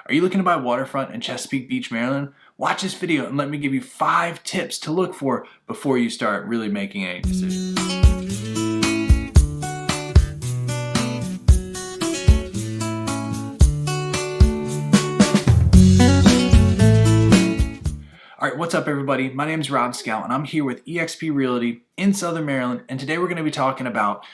Are you looking to buy waterfront in Chesapeake Beach, Maryland? Watch this video and let me give you 5 tips to look for before you start really making any decisions. Alright, what's up everybody? My name is Rob Scout and I'm here with EXP Realty in Southern Maryland, and today we're going to be talking about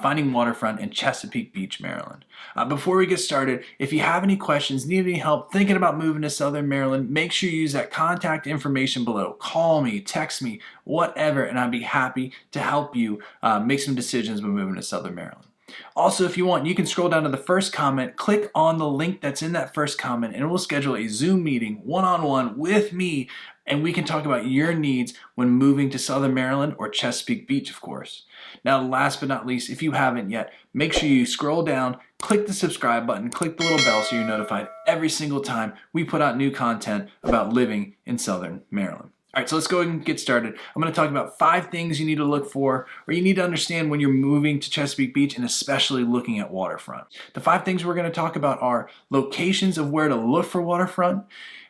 finding waterfront in Chesapeake Beach, Maryland. Before we get started, if you have any questions, need any help thinking about moving to Southern Maryland, make sure you use that contact information below. Call me, text me, whatever, and I'd be happy to help you make some decisions when moving to Southern Maryland. Also, if you want, you can scroll down to the first comment, click on the link that's in that first comment, and we'll schedule a Zoom meeting one-on-one with me, and we can talk about your needs when moving to Southern Maryland or Chesapeake Beach, of course. Now, last but not least, if you haven't yet, make sure you scroll down, click the subscribe button, click the little bell so you're notified every single time we put out new content about living in Southern Maryland. All right, so let's go ahead and get started. I'm going to talk about 5 things you need to look for or you need to understand when you're moving to Chesapeake Beach, and especially looking at waterfront. The 5 things we're going to talk about are locations of where to look for waterfront,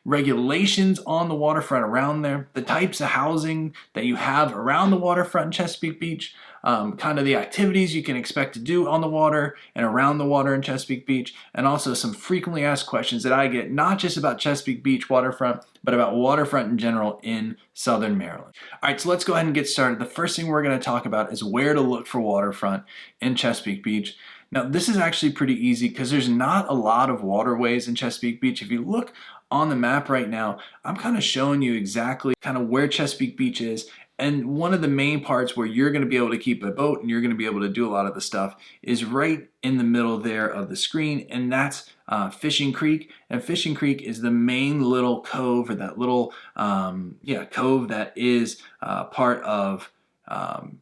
regulations on the waterfront around there, the types of housing that you have around the waterfront in Chesapeake Beach, kind of the activities you can expect to do on the water and around the water in Chesapeake Beach, and also some frequently asked questions that I get, not just about Chesapeake Beach waterfront, but about waterfront in general in Southern Maryland. All right, so let's go ahead and get started. The first thing we're going to talk about is where to look for waterfront in Chesapeake Beach. Now, this is actually pretty easy because there's not a lot of waterways in Chesapeake Beach. If you look on the map right now, I'm kind of showing you exactly kind of where Chesapeake Beach is. And one of the main parts where you're going to be able to keep a boat and you're going to be able to do a lot of the stuff is right in the middle there of the screen, and that's Fishing Creek. And Fishing Creek is the main little cove, or that little cove that is part of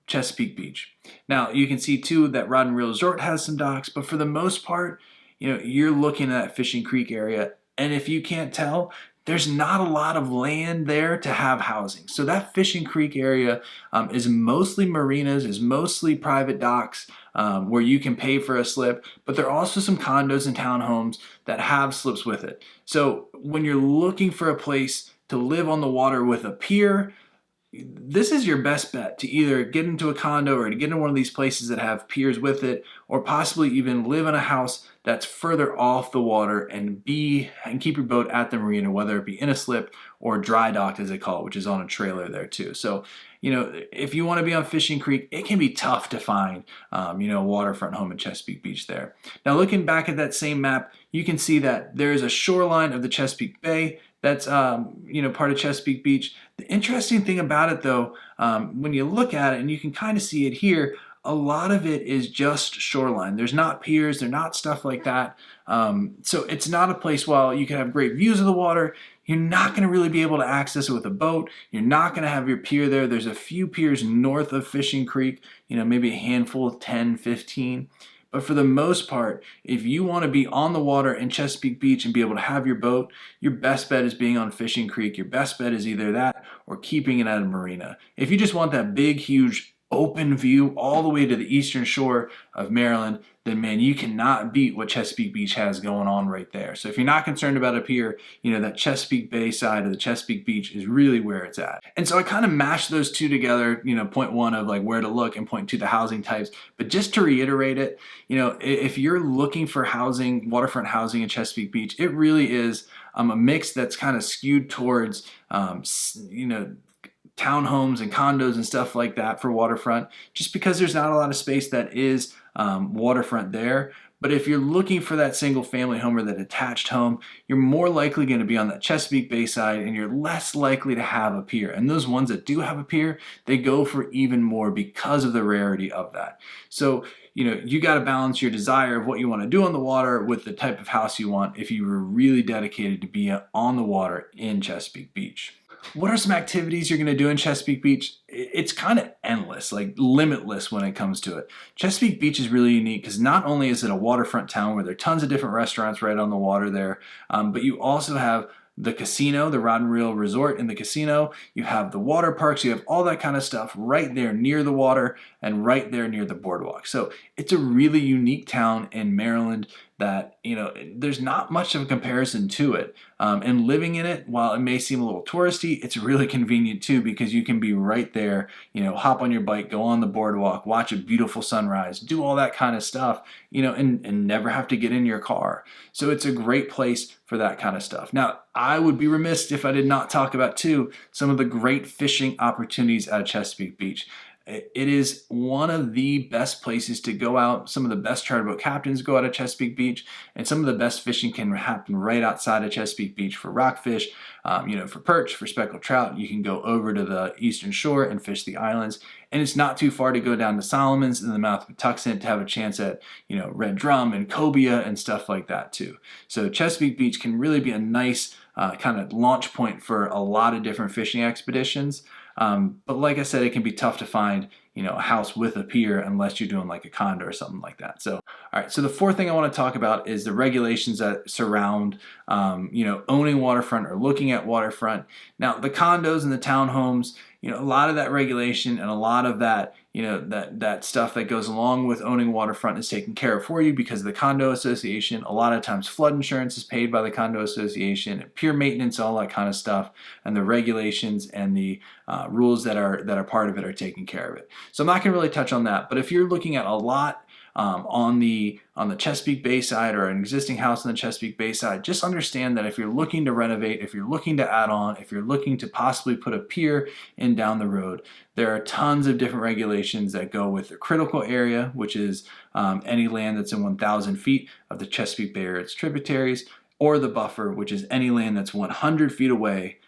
Chesapeake Beach. Now you can see too that Rod and Reel Resort has some docks, but for the most part, you're looking at that Fishing Creek area, and if you can't tell, there's not a lot of land there to have housing. So that Fishing Creek area is mostly marinas, is mostly private docks where you can pay for a slip, but there are also some condos and townhomes that have slips with it. So when you're looking for a place to live on the water with a pier, this is your best bet to either get into a condo or to get into one of these places that have piers with it, or possibly even live in a house that's further off the water and keep your boat at the marina, whether it be in a slip or dry docked as they call it, which is on a trailer there too. So, if you want to be on Fishing Creek, it can be tough to find, a waterfront home in Chesapeake Beach there. Now, looking back at that same map, you can see that there's a shoreline of the Chesapeake Bay that's part of Chesapeake Beach. The interesting thing about it though, when you look at it, and you can kind of see it here, a lot of it is just shoreline. There's not piers, there's not stuff like that. So it's not a place, while you can have great views of the water, you're not going to really be able to access it with a boat. You're not going to have your pier there. There's a few piers north of Fishing Creek, maybe a handful, 10, 15. But for the most part, if you want to be on the water in Chesapeake Beach and be able to have your boat, your best bet is being on Fishing Creek. Your best bet is either that or keeping it at a marina. If you just want that big, huge, open view all the way to the eastern shore of Maryland, then man, you cannot beat what Chesapeake Beach has going on right there. So if you're not concerned about a pier, that Chesapeake Bay side of the Chesapeake Beach is really where it's at. And so I kind of mashed those two together, point 1 of like where to look, and point 2 the housing types. But just to reiterate it, if you're looking for housing, waterfront housing in Chesapeake Beach, it really is a mix that's kind of skewed towards, townhomes and condos and stuff like that for waterfront, just because there's not a lot of space that is waterfront there. But if you're looking for that single family home or that attached home, you're more likely going to be on that Chesapeake Bay side, and you're less likely to have a pier. And those ones that do have a pier, they go for even more because of the rarity of that. So, you got to balance your desire of what you want to do on the water with the type of house you want if you were really dedicated to be on the water in Chesapeake Beach. What are some activities you're going to do in Chesapeake Beach? It's kind of endless, like limitless when it comes to it. Chesapeake Beach is really unique because not only is it a waterfront town where there are tons of different restaurants right on the water there, but you also have the casino, the Rod and Reel Resort and the casino. You have the water parks. You have all that kind of stuff right there near the water and right there near the boardwalk. So it's a really unique town in Maryland that, there's not much of a comparison to it. And living in it, while it may seem a little touristy, it's really convenient too, because you can be right there, hop on your bike, go on the boardwalk, watch a beautiful sunrise, do all that kind of stuff, and never have to get in your car. So it's a great place for that kind of stuff. Now, I would be remiss if I did not talk about too some of the great fishing opportunities at Chesapeake Beach. It is one of the best places to go out. Some of the best charter boat captains go out of Chesapeake Beach, and some of the best fishing can happen right outside of Chesapeake Beach for rockfish, for perch, for speckled trout. You can go over to the eastern shore and fish the islands, and it's not too far to go down to Solomon's in the mouth of Patuxent to have a chance at, red drum and cobia and stuff like that too. So Chesapeake Beach can really be a nice kind of launch point for a lot of different fishing expeditions. But like I said, it can be tough to find, a house with a pier unless you're doing like a condo or something like that. So, all right. So the fourth thing I want to talk about is the regulations that surround, owning waterfront or looking at waterfront. Now, the condos and the townhomes, a lot of that regulation and a lot of that, that stuff that goes along with owning waterfront is taken care of for you because of the condo association. A lot of times flood insurance is paid by the condo association, and pier maintenance, all that kind of stuff, and the regulations and the rules that are part of it are taking care of it. So I'm not going to really touch on that, but if you're looking at a lot on the Chesapeake Bay side or an existing house on the Chesapeake Bay side, just understand that if you're looking to renovate, if you're looking to add on, if you're looking to possibly put a pier in down the road, there are tons of different regulations that go with the critical area, which is any land that's in 1,000 feet of the Chesapeake Bay or its tributaries, or the buffer, which is any land that's 100 feet away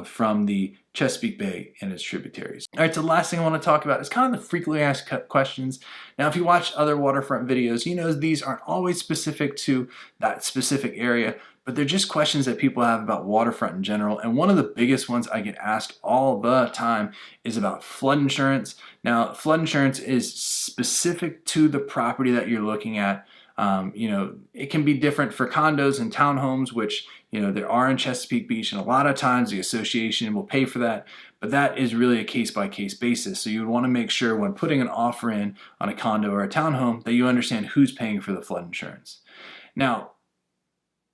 from the Chesapeake Bay and its tributaries. All right, so the last thing I want to talk about is kind of the frequently asked questions. Now, if you watch other waterfront videos, these aren't always specific to that specific area, but they're just questions that people have about waterfront in general. And one of the biggest ones I get asked all the time is about flood insurance. Now, flood insurance is specific to the property that you're looking at. It can be different for condos and townhomes, which, there are in Chesapeake Beach, and a lot of times the association will pay for that, but that is really a case-by-case basis. So you would want to make sure when putting an offer in on a condo or a townhome that you understand who's paying for the flood insurance. Now,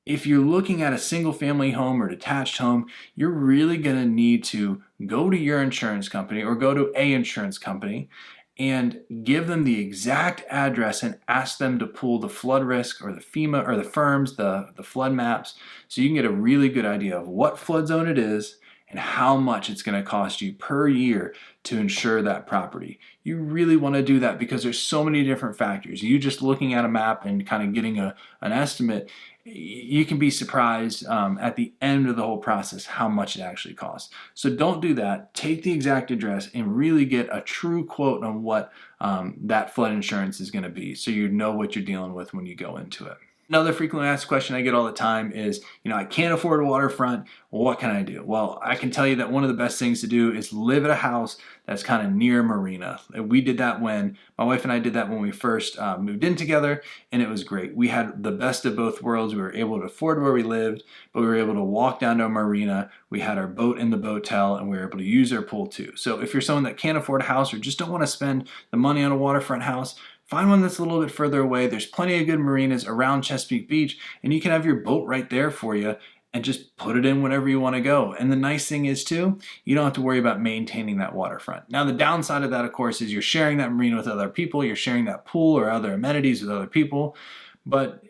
if you're looking at a single-family home or detached home, you're really going to need to go to your insurance company or go to a insurance company and give them the exact address and ask them to pull the flood risk or the FEMA or the firms, the flood maps, so you can get a really good idea of what flood zone it is and how much it's going to cost you per year to insure that property. You really want to do that because there's so many different factors. You just looking at a map and kind of getting an estimate, you can be surprised at the end of the whole process how much it actually costs. So don't do that. Take the exact address and really get a true quote on what that flood insurance is going to be, so you know what you're dealing with when you go into it. Another frequently asked question I get all the time is, I can't afford a waterfront. What can I do? Well, I can tell you that one of the best things to do is live at a house that's kind of near a marina. We did that when, my wife and I did that when we first moved in together, and it was great. We had the best of both worlds. We were able to afford where we lived, but we were able to walk down to a marina. We had our boat in the boatel, and we were able to use our pool too. So if you're someone that can't afford a house or just don't want to spend the money on a waterfront house, find one that's a little bit further away. There's plenty of good marinas around Chesapeake Beach, and you can have your boat right there for you and just put it in whenever you want to go. And the nice thing is too, you don't have to worry about maintaining that waterfront. Now, the downside of that, of course, is you're sharing that marina with other people, you're sharing that pool or other amenities with other people. But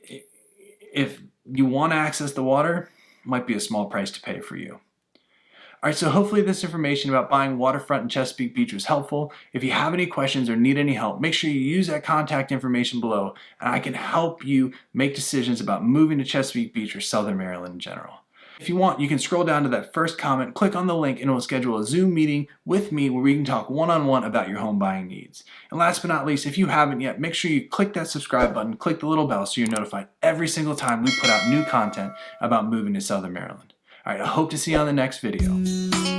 if you want to access the water, it might be a small price to pay for you. All right, so hopefully this information about buying waterfront in Chesapeake Beach was helpful. If you have any questions or need any help, make sure you use that contact information below, and I can help you make decisions about moving to Chesapeake Beach or Southern Maryland in general. If you want, you can scroll down to that first comment, click on the link, and it will schedule a Zoom meeting with me where we can talk one-on-one about your home buying needs. And last but not least, if you haven't yet, make sure you click that subscribe button, click the little bell so you're notified every single time we put out new content about moving to Southern Maryland. All right, I hope to see you on the next video.